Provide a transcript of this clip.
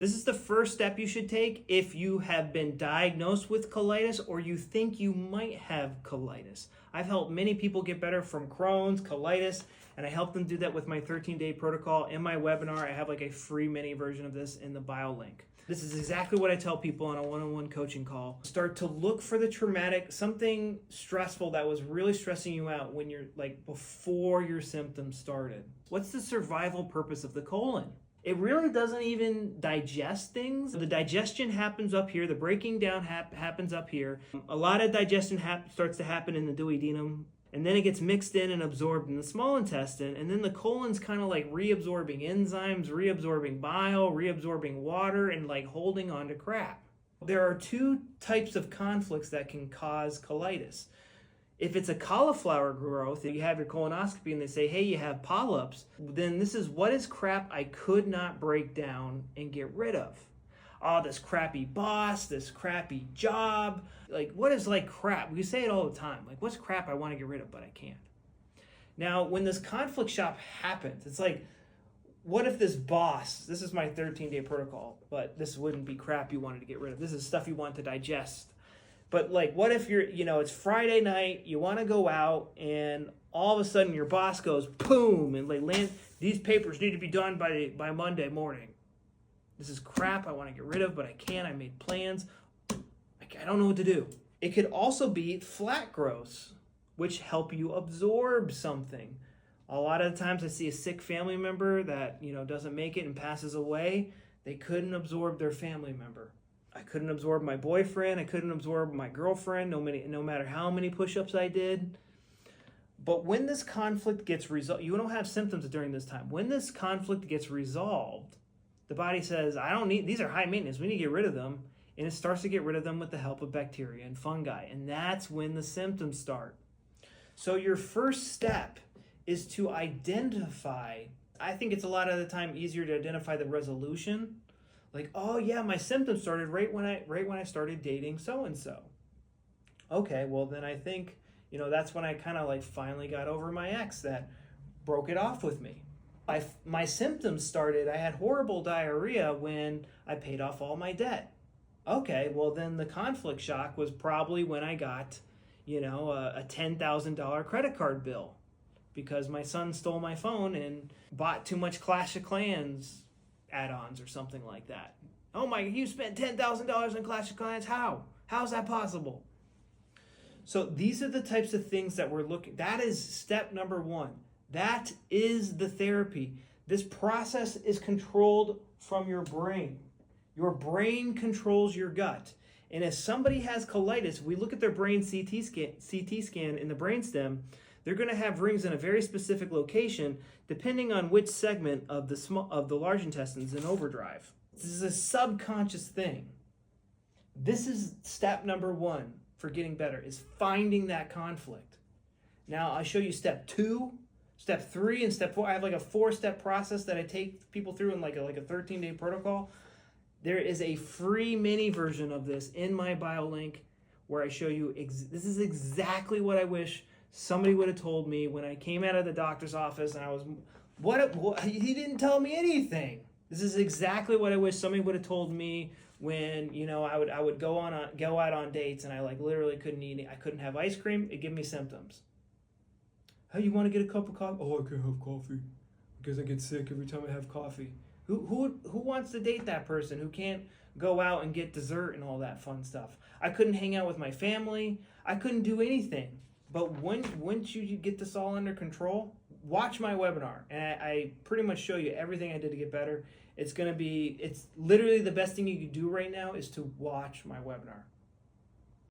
This is the first step you should take if you have been diagnosed with colitis or you think you might have colitis. I've helped many people get better from Crohn's, colitis, and I help them do that with my 13-day protocol. In my webinar, I have like a free mini version of this in the bio link. This is exactly what I tell people on a one-on-one coaching call. Start to look for the traumatic, something stressful that was really stressing you out when you're like before your symptoms started. What's the survival purpose of the colon? It really doesn't even digest things. The digestion happens up here. The breaking down happens up here. A lot of digestion starts to happen in the duodenum, and then it gets mixed in and absorbed in the small intestine, and then the colon's kind of like reabsorbing enzymes, reabsorbing bile, reabsorbing water, and like holding on to crap. There are two types of conflicts that can cause colitis. If it's a cauliflower growth, and you have your colonoscopy and they say, hey, you have polyps, then this is what is crap I could not break down and get rid of. Oh, this crappy boss, this crappy job. Like, what is like crap? We say it all the time. Like, what's crap I want to get rid of, but I can't? Now, when this conflict shop happens, it's like, what if this boss, this is my 13-day protocol, but this wouldn't be crap you wanted to get rid of. This is stuff you want to digest. But like, what if you're, it's Friday night, you want to go out, and all of a sudden your boss goes, boom, and like, these papers need to be done by Monday morning. This is crap I want to get rid of, but I can't. I made plans. I don't know what to do. It could also be flat growths, which help you absorb something. A lot of the times I see a sick family member that, doesn't make it and passes away. They couldn't absorb their family member. I couldn't absorb my boyfriend. I couldn't absorb my girlfriend, no matter how many push-ups I did. But when this conflict gets resolved, you don't have symptoms during this time. When this conflict gets resolved, the body says, these are high maintenance. We need to get rid of them. And it starts to get rid of them with the help of bacteria and fungi. And that's when the symptoms start. So your first step is to identify. I think it's a lot of the time easier to identify the resolution. Like, oh yeah, my symptoms started right when I started dating so-and-so. Okay, well then I think, that's when I kind of like finally got over my ex that broke it off with me. My symptoms started, I had horrible diarrhea when I paid off all my debt. Okay, well then the conflict shock was probably when I got, a $10,000 credit card bill because my son stole my phone and bought too much Clash of Clans add-ons or something like that. Oh my, you spent $10,000 on Clash of Clans? How? How's that possible? So these are the types of things that we're looking, that is step number one. That is the therapy. This process is controlled from your brain. Your brain controls your gut. And if somebody has colitis, we look at their brain CT scan in the brainstem, they're going to have rings in a very specific location depending on which segment of the large intestines in overdrive. This is a subconscious thing. This is step number one for getting better, is finding that conflict. Now I'll show you step 2, step 3, and step 4. I have like a 4-step process that I take people through in like a 13-day protocol. There is a free mini version of this in my bio link where I show you, this is exactly what I wish somebody would have told me when I came out of the doctor's office and I was, he didn't tell me anything. This is exactly what I wish somebody would have told me when, I would go out on dates and I like literally couldn't eat, I couldn't have ice cream. It gave me symptoms. Hey, you want to get a cup of coffee? Oh, I can't have coffee because I get sick every time I have coffee. Who wants to date that person who can't go out and get dessert and all that fun stuff? I couldn't hang out with my family. I couldn't do anything. But once you get this all under control, watch my webinar. And I pretty much show you everything I did to get better. It's literally the best thing you can do right now is to watch my webinar.